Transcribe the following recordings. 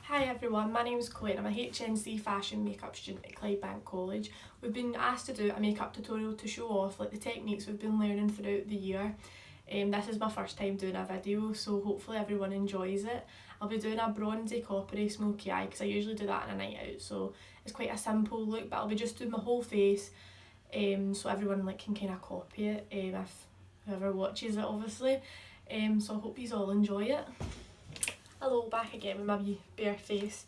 Hi everyone, my name is Chloe and I'm a HNC fashion makeup student at Clydebank College. We've been asked to do a makeup tutorial to show off the techniques we've been learning throughout the year. This is my first time doing a video, so hopefully everyone enjoys it. I'll be doing a bronzy coppery smoky eye because I usually do that on a night out, so it's quite a simple look, but I'll be just doing my whole face so everyone can kind of copy it if whoever watches it obviously. So I hope you all enjoy it. Hello, back again with my wee bare face.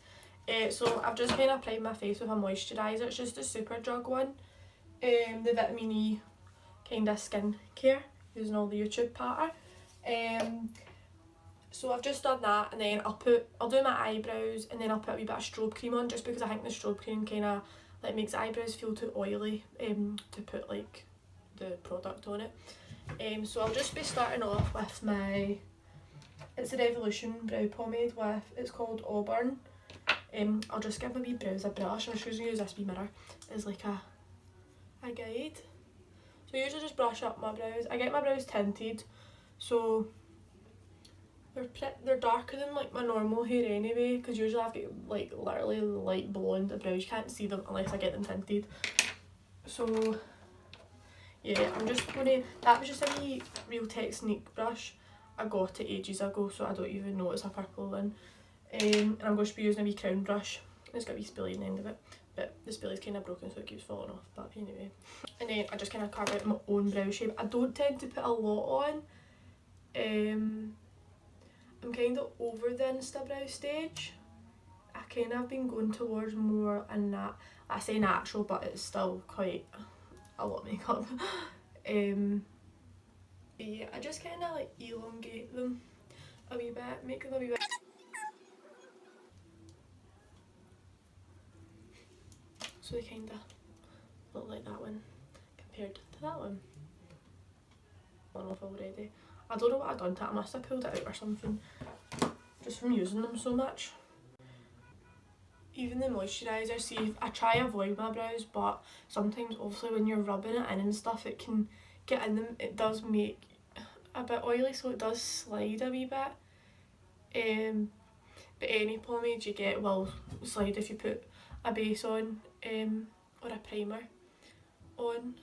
So I've just kind of primed my face with a moisturiser. It's just a Superdrug one, the vitamin E kind of skin care, using all the YouTube pattern. So I've just done that, and then I'll do my eyebrows, and then I'll put a wee bit of strobe cream on, just because I think the strobe cream kind of makes the eyebrows feel too oily to put the product on it. So I'll just be starting off with my. It's a Revolution brow pomade it's called Auburn. I'll just give my wee brows a brush. I'm just going to use this wee mirror as a guide. So I usually just brush up my brows. I get my brows tinted, so they're darker than my normal hair anyway, because usually I've got literally light blonde brows. You can't see them unless I get them tinted. So yeah, I'm just gonna, that was just a wee Real Technique brush. I got it ages ago, so I don't even know it's a purple one. And I'm going to be using a wee crown brush. It's got a wee spoolie on the end of it, but the spoolie's kind of broken, so it keeps falling off, but anyway. And then I just kind of carve out my own brow shape. I don't tend to put a lot on. I'm kind of over the Insta brow stage. I kind of have been going towards more I say natural, but it's still quite a lot of makeup. Yeah, I just kind of elongate them a wee bit, make them a wee bit. So they kind of look like that one compared to that one. Gone off already. I don't know what I've done to it. I must have pulled it out or something, just from using them so much. Even the moisturiser, see, I try to avoid my brows, but sometimes obviously when you're rubbing it in and stuff, it can get in them. It does make a bit oily, so it does slide a wee bit. But any pomade you get will slide if you put a base on or a primer on.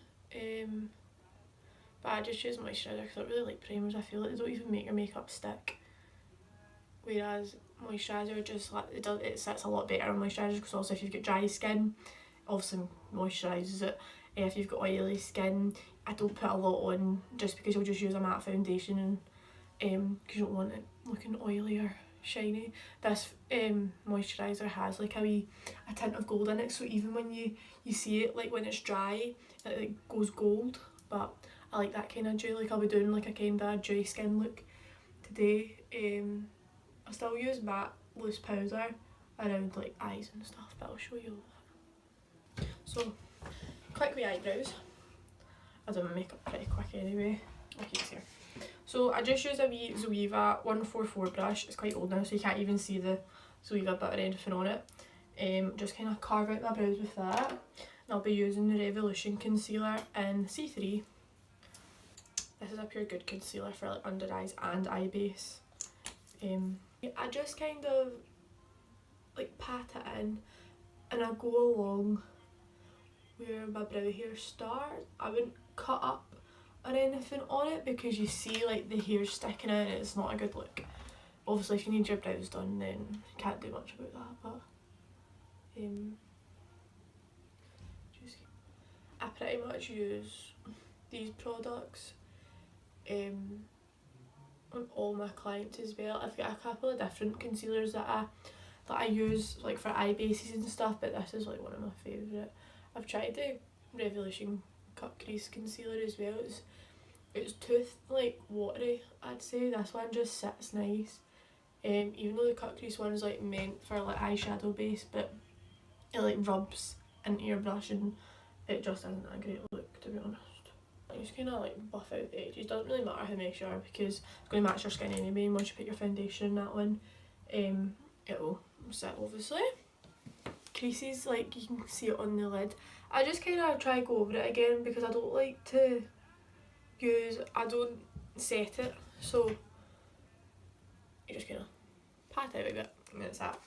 But I just use moisturiser because I don't really like primers. I feel like they don't even make your makeup stick, whereas moisturiser just it sits a lot better on moisturiser, because also if you've got dry skin, obviously moisturises it. If you've got oily skin, I don't put a lot on, just because you'll just use a matte foundation, and because you don't want it looking oily or shiny. This moisturiser has a tint of gold in it, so even when you see it when it's dry, it goes gold. But I like that kind of dew. I'll be doing a kind of dewy skin look today. I still use matte loose powder around eyes and stuff, but I'll show you all that. So quick wee eyebrows. I do my makeup pretty quick anyway, like easier. So I just use a wee Zoeva 144 brush. It's quite old now, so you can't even see the Zoeva bit or anything on it. Just kind of carve out my brows with that. And I'll be using the Revolution concealer in C3. This is a pure good concealer for under eyes and eye base. I just kind of pat it in, and I go along where my brow hair starts. I wouldn't cut up or anything on it, because you see the hair sticking out and it's not a good look. Obviously if you need your brows done, then you can't do much about that, but I pretty much use these products on all my clients as well. I've got a couple of different concealers that I use for eye bases and stuff, but this is one of my favourite. I've tried the Revolution Cut Crease Concealer as well. It's too watery, I'd say. This one just sits nice. Even though the Cut Crease one is meant for eyeshadow base, but it rubs into your brush and it just isn't a great look, to be honest. You just kind of buff out the edges. Doesn't really matter how much you are, because it's going to match your skin anyway, and once you put your foundation in that one, it will sit obviously. Creases, you can see it on the lid. I just kind of try to go over it again, because I don't like to I don't set it, so you just kind of pat out a bit And that's that.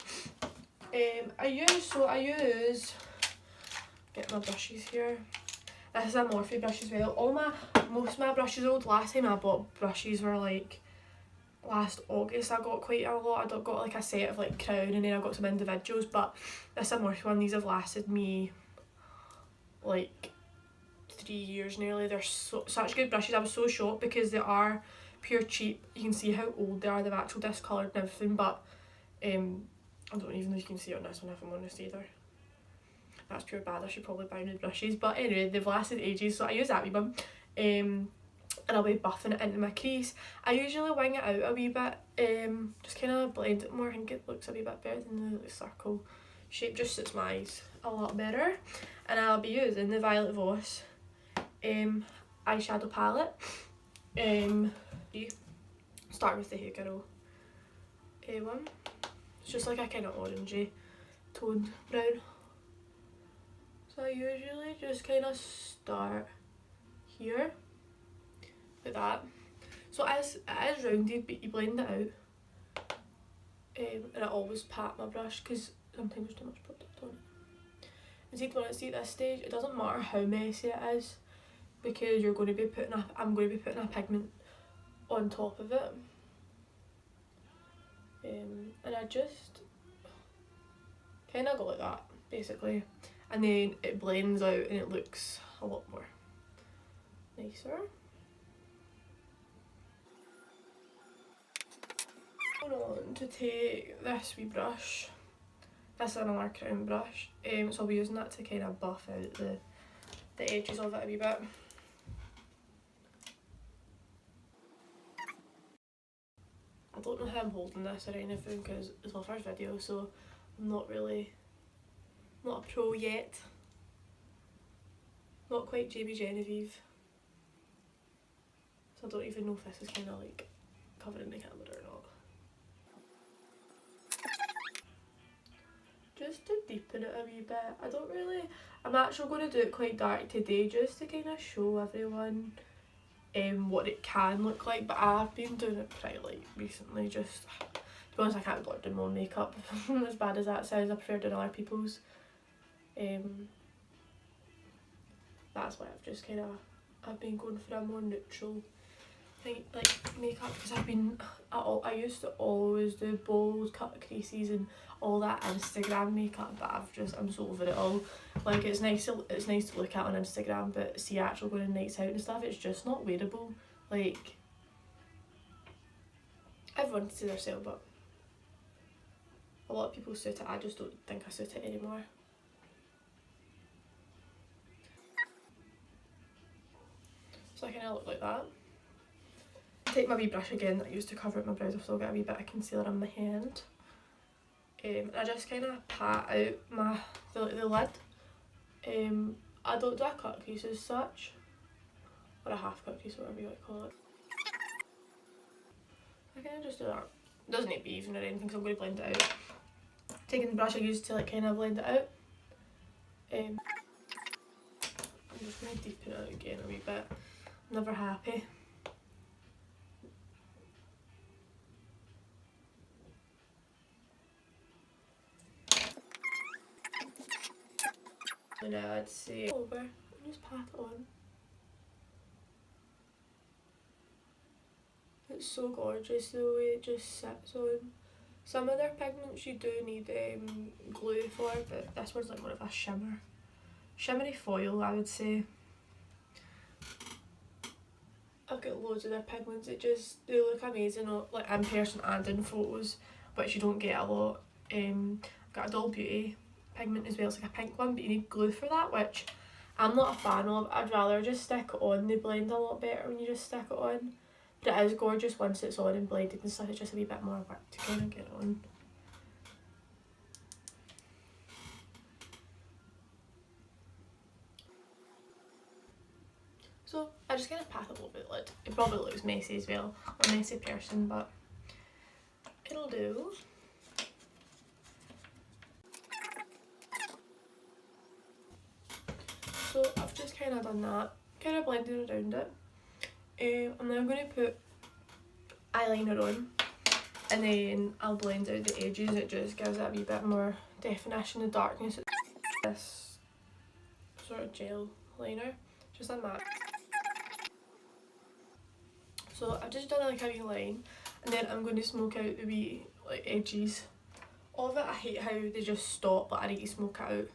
I use, get my brushes here. This is a Morphe brush as well. Most of my brushes old. Last time I bought brushes were like last August. I got quite a lot. I got like a set of like Crown, and then I got some individuals, but this is a Morphe one. These have lasted me like 3 years nearly. They're such good brushes. I was so shocked because they are pure cheap. You can see how old they are. They've actually discoloured and everything, but I don't even know if you can see it on this one if I'm honest either. That's pure bad. I should probably buy new brushes, but anyway, they've lasted ages, so I use that wee one. And I'll be buffing it into my crease. I usually wing it out a wee bit, just kind of blend it more. I think it looks a wee bit better than the circle shape, just suits my eyes a lot better. And I'll be using the Violet Voss eyeshadow palette. Start with the Hey Girl one. It's just like a kind of orangey toned brown. So I usually just kind of start here, like that. So it is rounded, but you blend it out. And I always pat my brush because sometimes there's too much product on it. And see, when it's at this stage, it doesn't matter how messy it is because I'm going to be putting a pigment on top of it. And I just kind of go like that, basically. And then it blends out and it looks a lot more nicer. Going on to take this wee brush. This is another Crown brush. So I'll be using that to kind of buff out the edges of it a wee bit. I don't know how I'm holding this or anything because it's my first video, so I'm not a pro yet. Not quite JB Genevieve. So I don't even know if this is kind of like covering the camera or not. Just to deepen it a wee bit. I'm actually going to do it quite dark today just to kind of show everyone what it can look like, but I've been doing it pretty light recently. Just to be honest, I can't blur doing my own makeup. As bad as that sounds, I prefer doing other people's. That's why I've been going for a more neutral thing, like makeup, because I used to always do bold cut creases and all that Instagram makeup, but I'm so over it all. Like it's nice to look at on Instagram, but see actually going on nights out and stuff, it's just not wearable. Like everyone to their self, but a lot of people suit it. I just don't think I suit it anymore. So I kind of look like that. Take my wee brush again that I used to cover up my brows, I've still got a wee bit of concealer on my hand. I just kind of pat out the lid. I don't do a cut crease as such, or a half cut crease, whatever you want to call it. I kind of just do that. It doesn't need to be even or anything because I'm going to blend it out. Taking the brush I used to like kind of blend it out. I'm just going to deepen it out again a wee bit. I'm never happy. And now I'd say over and just pat it on. It's so gorgeous the way it just sits on. Some other pigments you do need glue for, but this one's like more of a shimmery foil, I would say. I've got loads of their pigments. They look amazing, like in person and in photos, which you don't get a lot. I've got a Doll Beauty pigment as well. It's like a pink one, but you need glue for that, which I'm not a fan of. I'd rather just stick it on. They blend a lot better when you just stick it on. But it is gorgeous once it's on and blended and stuff. It's just a wee bit more work to kind of get it on. So I just kind of pat it over the lid. It probably looks messy as well. I'm a messy person, but it'll do. So I've just kind of done that, kind of blended around it. I'm now going to put eyeliner on. and then I'll blend out the edges. It just gives it a wee bit more definition. The darkness. This sort of gel liner, just a matte. So I've just done like a wee line, and then I'm going to smoke out the wee like edges of it. I hate how they just stop, but I need to smoke it out.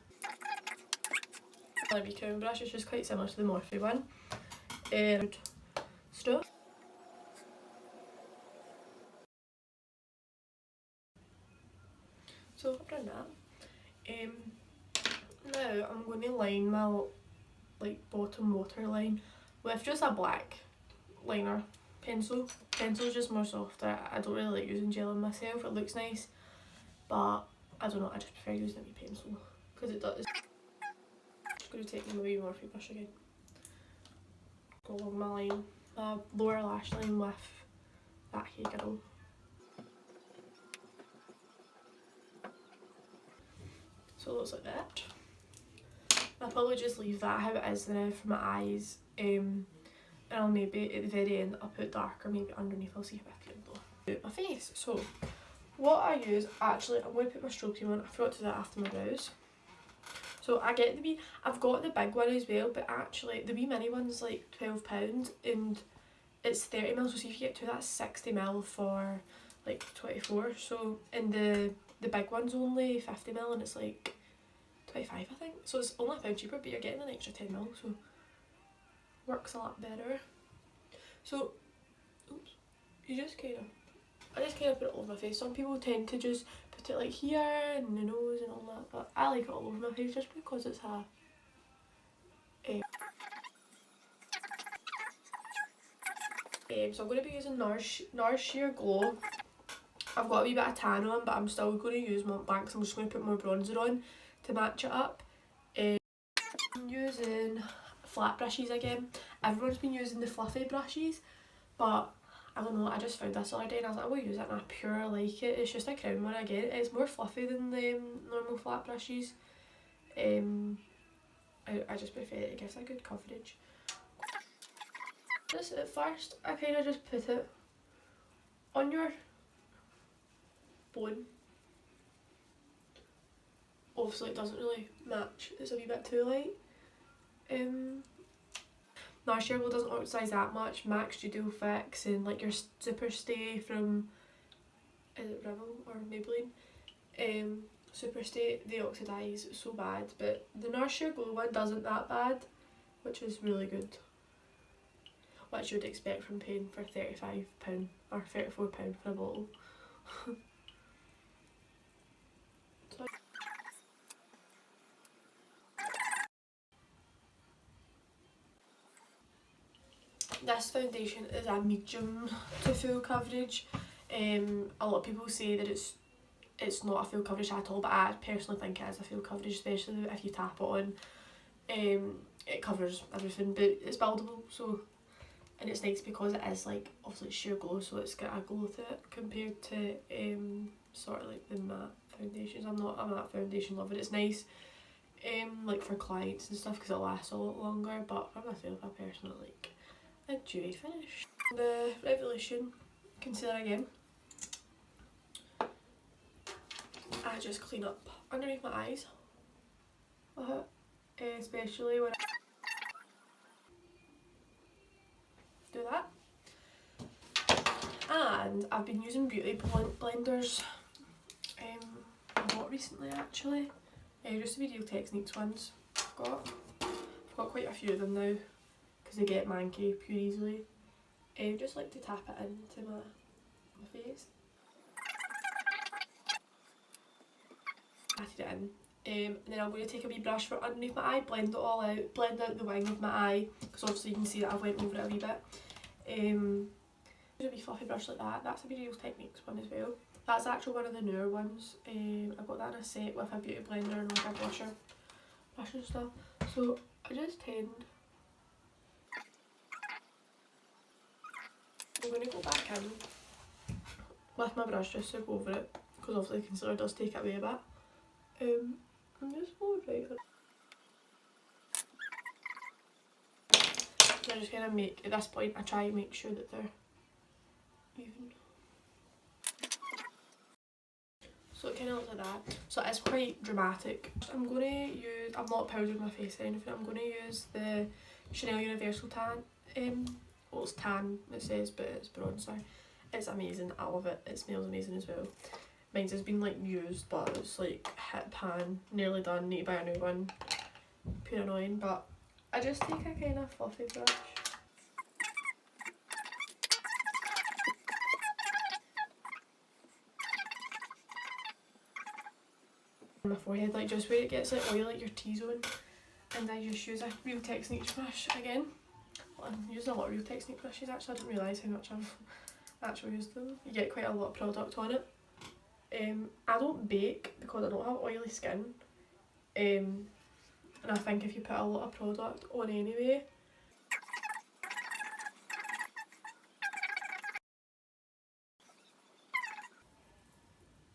A wee crown brush, it's just quite similar to the Morphe one. Stuff. So I've done that. Now I'm going to line my like bottom waterline with just a black liner pencil. Pencil's just more softer. I don't really like using gel on myself. It looks nice, but I don't know. I just prefer using a wee pencil because it does. Just going to take my wee Morphe brush again. Go along my line, my lower lash line with that Hey Girl. So it looks like that. I'll probably just leave that how it is now for my eyes. And I'll maybe at the very end I'll put darker, maybe underneath. I'll see how I feel though. My face. So what I use, actually I'm going to put my stroke cream on. I forgot to do that after my brows. So I get the wee, I've got the big one as well, but actually the wee mini one's like £12 and it's 30ml, so see if you get two, that's 60ml for like 24. So and the big one's only 50ml and it's like 25 I think. So it's only £1 cheaper, but you're getting an extra 10ml, so works a lot better. So oops, you just kind of, I just kind of put it all over my face. Some people tend to just put it like here and the nose and all that, but I like it all over my face just because it's a so I'm going to be using NARS Sheer Glow. I've got a wee bit of tan on, but I'm still going to use Mont Blanc, so I'm just going to put more bronzer on to match it up. I'm using flat brushes again. Everyone's been using the fluffy brushes, but I don't know, I just found this the other day and I was like, I will use it and I pure like it. It's just a crown one again. It's more fluffy than the normal flat brushes. I just prefer it, it gives a good coverage. Just at first, I kind of just put it on your bone. Obviously it doesn't really match, it's a wee bit too light. NARS Sheer Glow doesn't oxidise that much. Max Studio Fix and like your Super Stay from, is it Rimmel or Maybelline? Super Stay, they oxidise so bad, but the NARS Sheer Glow one doesn't that bad, which is really good. What you would expect from paying for £35 or £34 for a bottle. This foundation is a medium to full coverage. A lot of people say that it's not a full coverage at all, but I personally think it is a full coverage, especially if you tap it on. It covers everything, but it's buildable, so, and it's nice because it is like obviously sheer glow, so it's got a glow to it compared to sort of like the matte foundations. I'm not a matte foundation lover. It's nice like for clients and stuff because it lasts a lot longer, but for myself I personally like a dewy finish. The Revolution concealer again. I just clean up underneath my eyes with it, especially when I do that. And I've been using beauty blenders a lot recently actually. Just the Real Techniques ones. I've got quite a few of them now because they get manky pure easily. Just like to tap it into my face. Patted it in. And then I'm going to take a wee brush for underneath my eye, blend it all out, blend out the wing of my eye, because obviously you can see that I've went over it a wee bit. Use a wee fluffy brush like that. That's a Real Techniques one as well. That's actually one of the newer ones. I got that in a set with a beauty blender and like a brush and stuff. So I just tend, I'm going to go back in with my brush just to go over it, because obviously the concealer does take it away a bit. I'm just going right on. I just kind of make, at this point I try and make sure that they're even. So it kind of looks like that. So it's quite dramatic. I'm going to use, I've not powdered my face or anything, I'm going to use the Chanel Universal Tan. Well, it's tan it says, but it's bronzer. It's amazing, I love it. It smells amazing as well. Mine's has been like used, but it's like hit pan, nearly done, need to buy a new one. Pure annoying, but I just take a kind of fluffy brush. On my forehead, like just where it gets like oil, like your T-zone, and I just use a Real Techniques brush again. Well, I'm using a lot of Real Techniques brushes actually, I didn't realise how much I've actually used them. You get quite a lot of product on it. I don't bake because I don't have oily skin, and I think if you put a lot of product on anyway,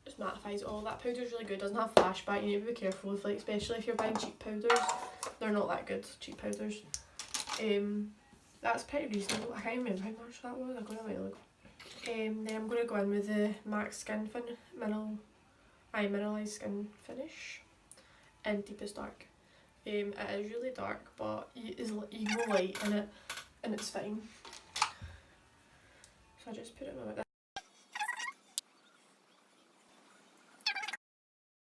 just mattifies it all. That powder's really good, doesn't have flashback, you need to be careful with, like, especially if you're buying cheap powders, they're not that good, cheap powders. That's pretty reasonable. I can't remember how much that was, I got it a while ago. Then I'm going to go in with the MAC Skin Mineralised Skin Finish in Deepest Dark. It is really dark, but you go light in it and it's fine. So I just put it on like that.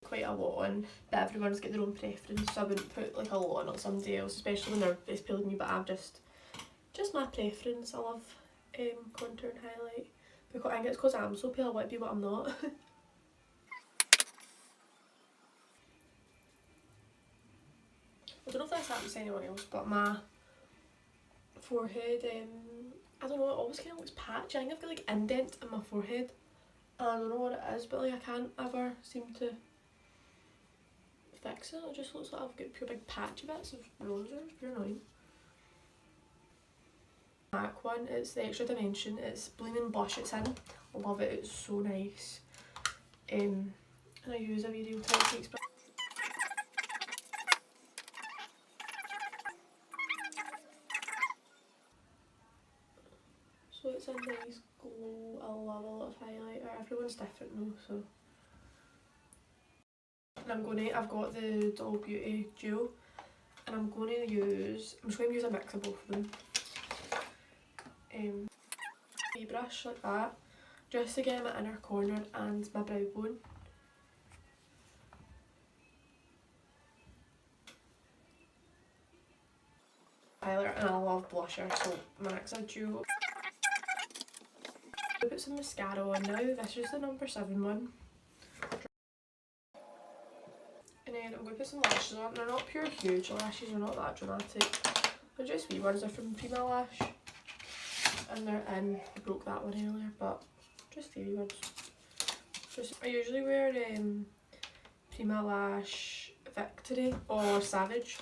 Quite a lot on, but everyone's got their own preference, so I wouldn't put like a lot on somebody else, especially when they're best peeling me, but I'm just my preference. I love contour and highlight, because I think it's because I'm so pale I want to be, but I'm not. I don't know if this happens to anyone else, but my forehead, I don't know, it always kind of looks patchy. I think I've got like indent in my forehead, and I don't know what it is, but like I can't ever seem to fix it. It just looks like I've got pure big patchy bits of bronzer. It's pure annoying. MAC one, it's the Extra Dimension, it's Blooming Blush it's in. I love it, it's so nice. And I use a Real Techniques brush. So it's a nice glow. I love a lot of highlighter. Everyone's different though, so. And I've got the Doll Beauty Duo, and I'm just going to use a mix of both of them. A brush like that, just to get my inner corner and my brow bone. Highlighter, and I love blusher, so MAC's a duo. I'll put some mascara on now. This is the number 7 one. And then I'm going to put some lashes on. They're not pure huge lashes, they're not that dramatic. They're just wee ones, they're from Prima Lash. And they're in, I broke that one earlier, but just wee ones. I usually wear Prima Lash Victory or Savage.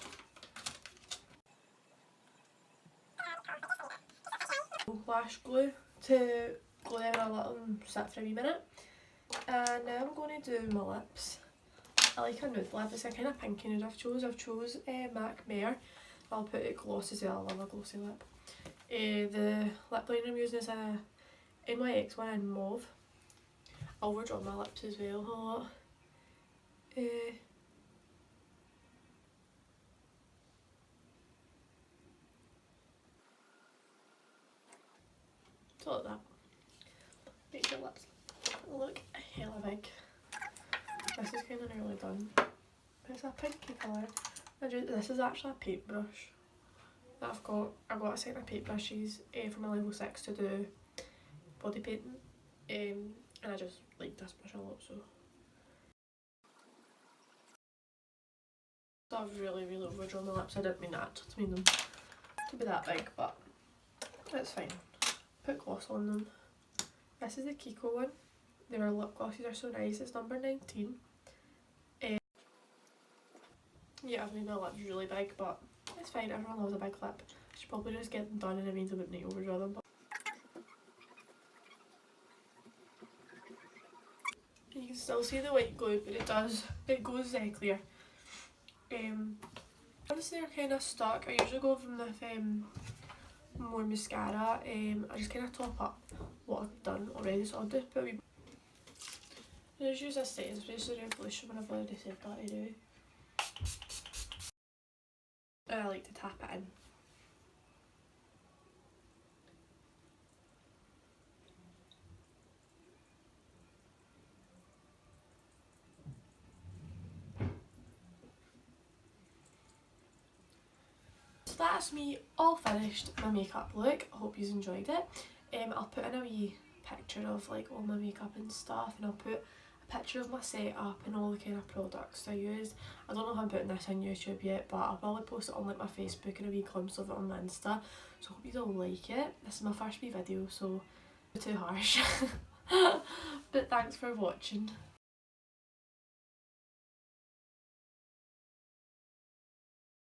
Lash glue to glue them and let them sit for a wee minute. And now I'm going to do my lips. I like a nude lip, it's a kind of pinky nude I've chose MAC Mare. I'll put it gloss as well, I love a glossy lip. The lip liner I'm using is a NYX one in mauve. I'll overdraw my lips as well a lot. So like that. Makes your lips look hella big. This is kind of nearly done. It's a pinky colour. This is actually a paintbrush that I've got a set of paintbrushes for my level 6 to do body painting, and I just like this brush a lot, so I've really overdrawn my lips. I didn't mean that to mean them to be that big, but it's fine. Put gloss on them. This is the Kiko one. Their lip glosses are so nice. It's number 19. Yeah, I've made my lips really big, but it's fine. Everyone loves a big lip. I should probably just get them done, and it means I wouldn't need to overdraw them. But you can still see the white glue, but it goes clear. Once they're kind of stuck, I usually go over them with more mascara. I just kind of top up what I've done already, so I'll do put a wee. Just use this setting spray so the pollution when I've already said that I do. I like to tap it in. So that's me all finished my makeup look. I hope you enjoyed it. I'll put in a wee picture of like all my makeup and stuff, and I'll put a picture of my setup and all the kind of products I used. I don't know if I'm putting this on YouTube yet, but I'll probably post it on like my Facebook and a wee glimpse of it on my Insta. So I hope you all like it. This is my first wee video, so too harsh. But thanks for watching.